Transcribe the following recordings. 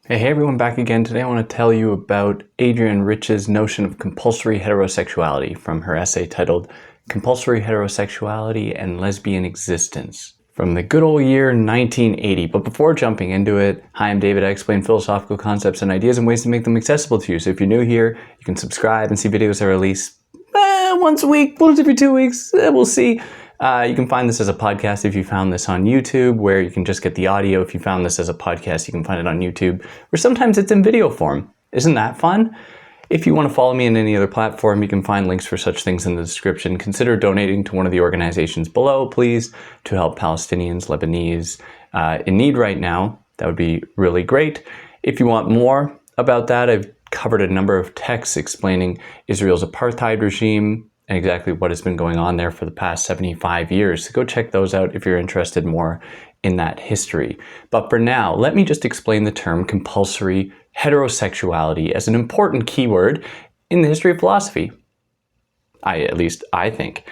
Hey everyone, back again. Today I want to tell you about Adrienne Rich's notion of compulsory heterosexuality from her essay titled Compulsory Heterosexuality and Lesbian Existence from the good old year 1980. But before jumping into it, hi, I'm David. I explain philosophical concepts and ideas and ways to make them accessible to you. So if you're new here, you can subscribe and see videos I release once a week, once every 2 weeks, we'll see. You can find this as a podcast if you found this on YouTube, where you can just get the audio. If you found this as a podcast, you can find it on YouTube, or sometimes it's in video form. Isn't that fun? If you want to follow me in any other platform, you can find links for such things in the description. Consider donating to one of the organizations below, please, to help Palestinians, Lebanese in need right now. That would be really great. If you want more about that, I've covered a number of texts explaining Israel's apartheid regime and exactly what has been going on there for the past 75 years. So go check those out if you're interested more in that history. But for now, let me just explain the term compulsory heterosexuality as an important keyword in the history of philosophy. At least I think.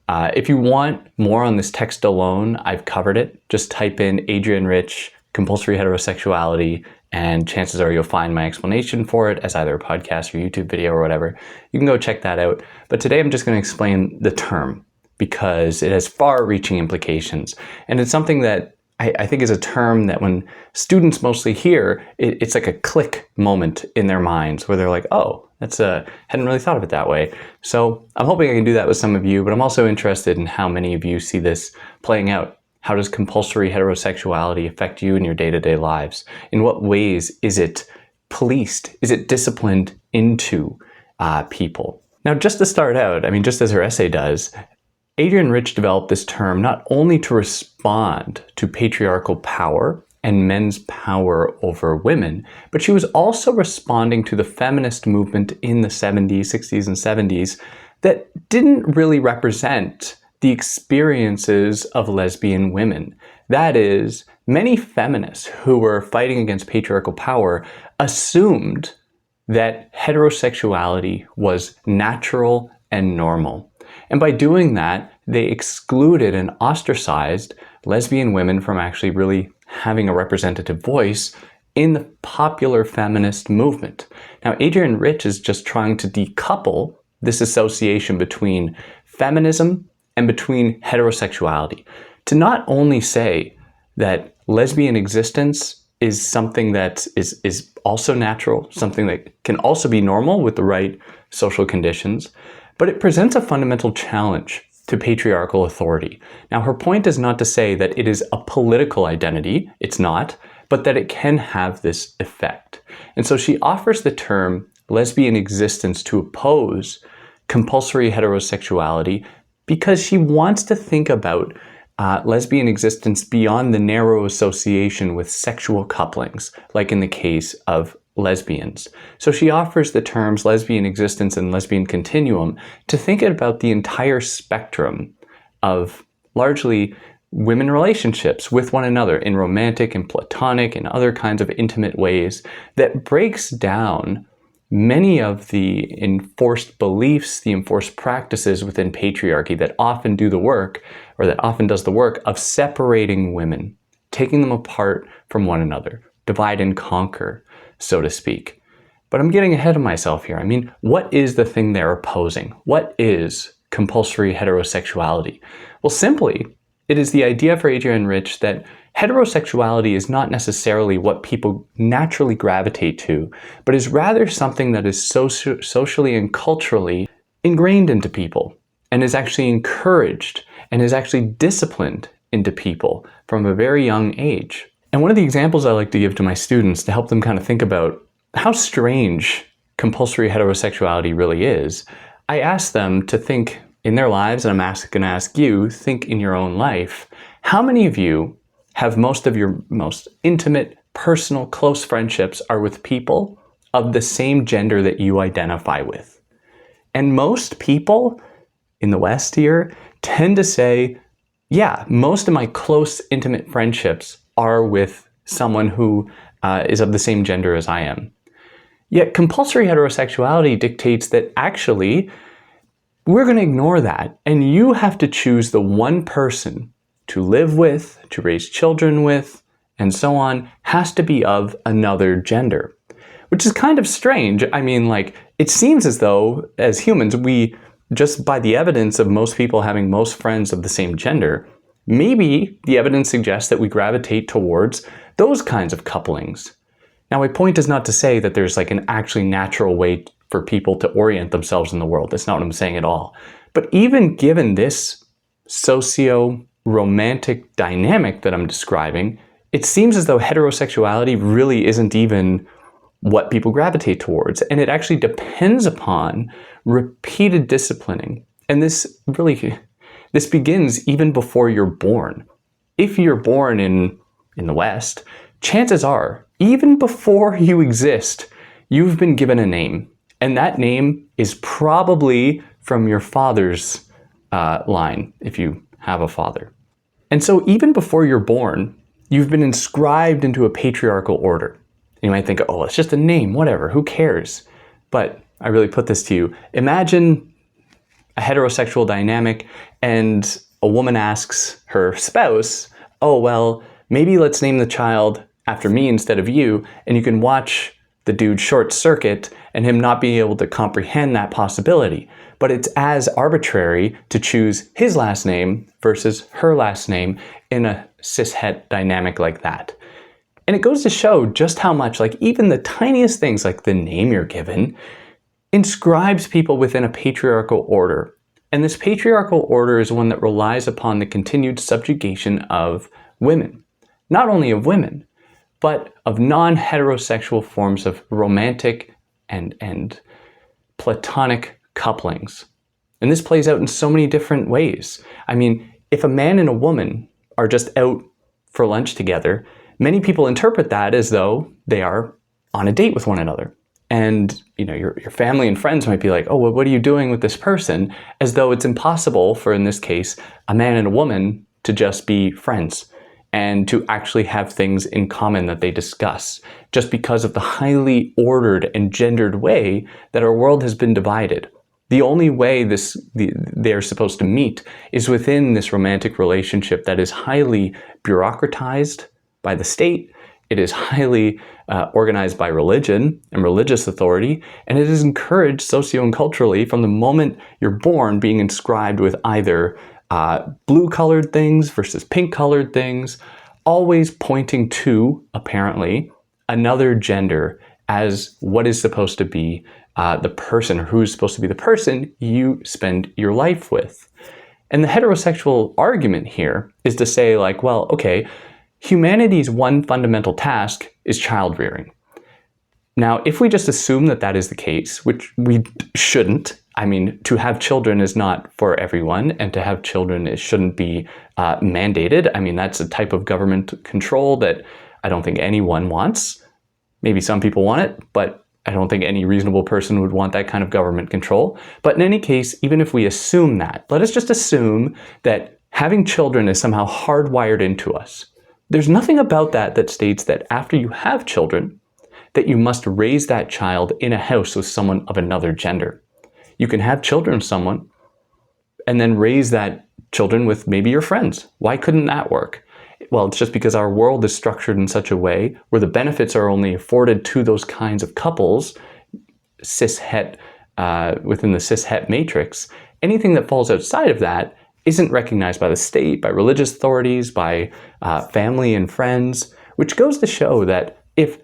If you want more on this text alone, I've covered it. Just type in Adrienne Rich, compulsory heterosexuality, and chances are you'll find my explanation for it as either a podcast or YouTube video or whatever. You can go check that out. But today I'm just going to explain the term because it has far-reaching implications. And it's something that I think is a term that when students mostly hear, it's like a click moment in their minds where they're like, oh, hadn't really thought of it that way. So I'm hoping I can do that with some of you, but I'm also interested in how many of you see this playing out. How does compulsory heterosexuality affect you in your day-to-day lives? In what ways is it policed? Is it disciplined into people? Now, just to start out, just as her essay does, Adrienne Rich developed this term not only to respond to patriarchal power and men's power over women, but she was also responding to the feminist movement in the 70s, 60s, and 70s that didn't really represent the experiences of lesbian women. That is, many feminists who were fighting against patriarchal power assumed that heterosexuality was natural and normal. And by doing that, they excluded and ostracized lesbian women from actually really having a representative voice in the popular feminist movement. Now, Adrienne Rich is just trying to decouple this association between feminism and between heterosexuality, to not only say that lesbian existence is something that is also natural, something that can also be normal with the right social conditions, but it presents a fundamental challenge to patriarchal authority. Now, her point is not to say that it is a political identity, it's not, but that it can have this effect. And so she offers the term lesbian existence to oppose compulsory heterosexuality because she wants to think about lesbian existence beyond the narrow association with sexual couplings, like in the case of lesbians. So she offers the terms lesbian existence and lesbian continuum to think about the entire spectrum of largely women relationships with one another in romantic and platonic and other kinds of intimate ways that breaks down many of the enforced beliefs, the enforced practices within patriarchy that often do the work, or that often does the work of separating women, taking them apart from one another, divide and conquer, so to speak. But I'm getting ahead of myself here. What is the thing they're opposing? What is compulsory heterosexuality? Well, simply, it is the idea for Adrienne Rich that heterosexuality is not necessarily what people naturally gravitate to, but is rather something that is socially and culturally ingrained into people and is actually encouraged and is actually disciplined into people from a very young age. And one of the examples I like to give to my students to help them kind of think about how strange compulsory heterosexuality really is, I ask them to think in their lives, and I'm going to ask you, think in your own life, how many of you have most of your most intimate, personal, close friendships are with people of the same gender that you identify with? And most people in the West here tend to say, yeah, most of my close, intimate friendships are with someone who is of the same gender as I am. Yet compulsory heterosexuality dictates that actually we're going to ignore that, and you have to choose the one person to live with, to raise children with, and so on has to be of another gender. Which is kind of strange. I mean, like, it seems as though, as humans, we, just by the evidence of most people having most friends of the same gender, maybe the evidence suggests that we gravitate towards those kinds of couplings. Now, my point is not to say that there's like an actually natural way for people to orient themselves in the world. That's not what I'm saying at all. But even given this socio-romantic dynamic that I'm describing, it seems as though heterosexuality really isn't even what people gravitate towards. And it actually depends upon repeated disciplining. And this begins even before you're born. If you're born in the West, chances are, even before you exist, you've been given a name. And that name is probably from your father's line, if you have a father. And so even before you're born, you've been inscribed into a patriarchal order. You might think, oh, it's just a name, whatever, who cares? But I really put this to you. Imagine a heterosexual dynamic and a woman asks her spouse, oh, well, maybe let's name the child after me instead of you, and you can watch the dude short circuit and him not being able to comprehend that possibility. But it's as arbitrary to choose his last name versus her last name in a cis-het dynamic like that. And it goes to show just how much, like, even the tiniest things, like the name you're given, inscribes people within a patriarchal order. And this patriarchal order is one that relies upon the continued subjugation of women. Not only of women, but of non-heterosexual forms of romantic and platonic couplings. And this plays out in so many different ways. I mean, if a man and a woman are just out for lunch together, many people interpret that as though they are on a date with one another. And your family and friends might be like, oh, well, what are you doing with this person? As though it's impossible for, in this case, a man and a woman to just be friends and to actually have things in common that they discuss, just because of the highly ordered and gendered way that our world has been divided. The only way they're supposed to meet is within this romantic relationship that is highly bureaucratized by the state. It is highly organized by religion and religious authority, and it is encouraged socio and culturally from the moment you're born, being inscribed with either blue-colored things versus pink-colored things, always pointing to, apparently, another gender as what is supposed to be the person, or who's supposed to be the person you spend your life with. And the heterosexual argument here is to say, like, well, okay, humanity's one fundamental task is child rearing. Now, if we just assume that that is the case, which we shouldn't, I mean, to have children is not for everyone, and to have children, it shouldn't be mandated. I mean, that's a type of government control that I don't think anyone wants. Maybe some people want it, but I don't think any reasonable person would want that kind of government control. But in any case, even if we assume that, let us just assume that having children is somehow hardwired into us. There's nothing about that that states that after you have children, that you must raise that child in a house with someone of another gender. You can have children with someone and then raise that children with maybe your friends. Why couldn't that work? Well, it's just because our world is structured in such a way where the benefits are only afforded to those kinds of couples, cis-het, within the cis-het matrix. Anything that falls outside of that isn't recognized by the state, by religious authorities, by family and friends, which goes to show that if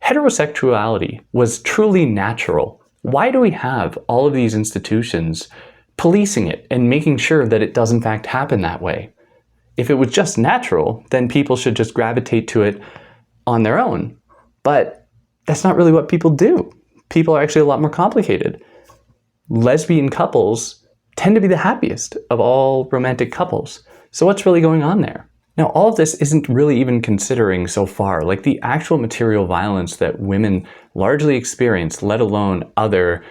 heterosexuality was truly natural, why do we have all of these institutions policing it and making sure that it does in fact happen that way? If it was just natural, then people should just gravitate to it on their own. But that's not really what people do. People are actually a lot more complicated. Lesbian couples tend to be the happiest of all romantic couples. So what's really going on there? Now, all of this isn't really even considering so far, like the actual material violence that women largely experience, let alone other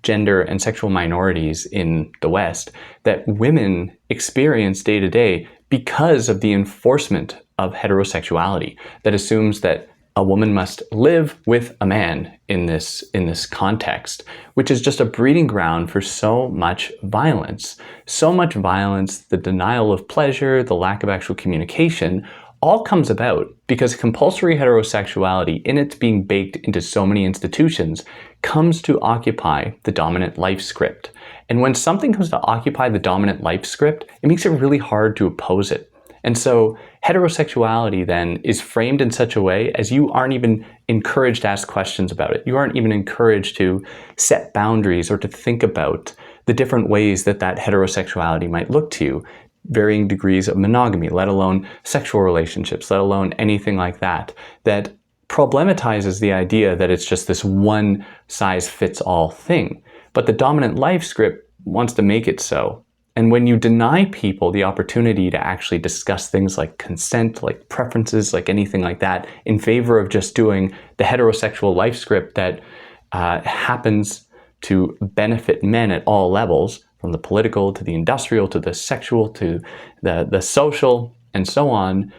gender and sexual minorities in the West, that women experience day to day because of the enforcement of heterosexuality that assumes that a woman must live with a man in this context, which is just a breeding ground for so much violence. So much violence, the denial of pleasure, the lack of actual communication, all comes about because compulsory heterosexuality, in its being baked into so many institutions, comes to occupy the dominant life script. And when something comes to occupy the dominant life script, it makes it really hard to oppose it. And so heterosexuality then is framed in such a way as you aren't even encouraged to ask questions about it. You aren't even encouraged to set boundaries or to think about the different ways that that heterosexuality might look to you. Varying degrees of monogamy, let alone sexual relationships, let alone anything like that, that problematizes the idea that it's just this one size fits all thing. But the dominant life script wants to make it so. And when you deny people the opportunity to actually discuss things like consent, like preferences, like anything like that, in favor of just doing the heterosexual life script that happens to benefit men at all levels, from the political to the industrial to the sexual to the social and so on,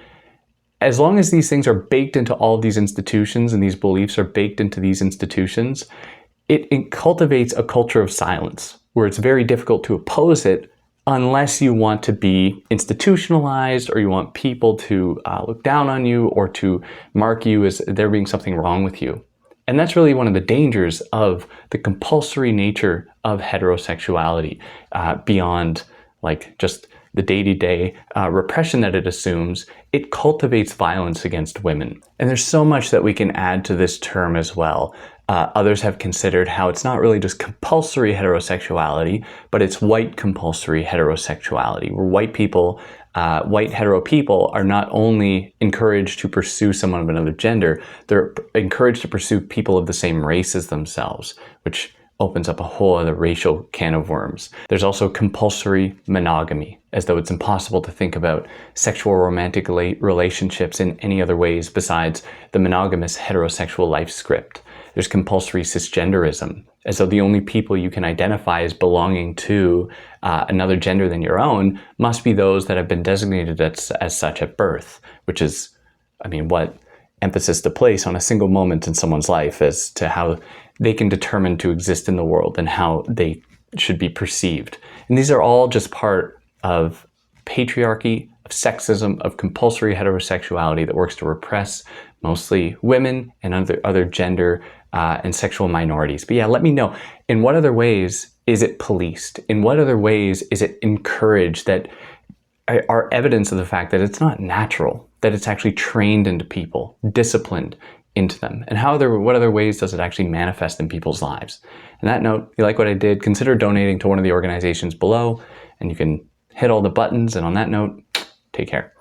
as long as these things are baked into all of these institutions and these beliefs are baked into these institutions, it cultivates a culture of silence where it's very difficult to oppose it unless you want to be institutionalized or you want people to look down on you or to mark you as there being something wrong with you. And that's really one of the dangers of the compulsory nature of heterosexuality, beyond like just the day-to-day repression that it assumes. It cultivates violence against women. And there's so much that we can add to this term as well. Others have considered how it's not really just compulsory heterosexuality, but it's white compulsory heterosexuality, where white people, white hetero people are not only encouraged to pursue someone of another gender, they're encouraged to pursue people of the same race as themselves, which opens up a whole other racial can of worms. There's also compulsory monogamy, as though it's impossible to think about sexual romantic relationships in any other ways besides the monogamous heterosexual life script. There's compulsory cisgenderism, as though the only people you can identify as belonging to another gender than your own must be those that have been designated as such at birth, which is, I mean, what emphasis to place on a single moment in someone's life as to how they can determine to exist in the world and how they should be perceived. And these are all just part of patriarchy, of sexism, of compulsory heterosexuality that works to repress mostly women and other gender and sexual minorities. But yeah, let me know, in what other ways is it policed? In what other ways is it encouraged that are evidence of the fact that it's not natural, that it's actually trained into people, disciplined into them? And what other ways does it actually manifest in people's lives? On that note, if you like what I did, consider donating to one of the organizations below, and you can hit all the buttons. And on that note, take care.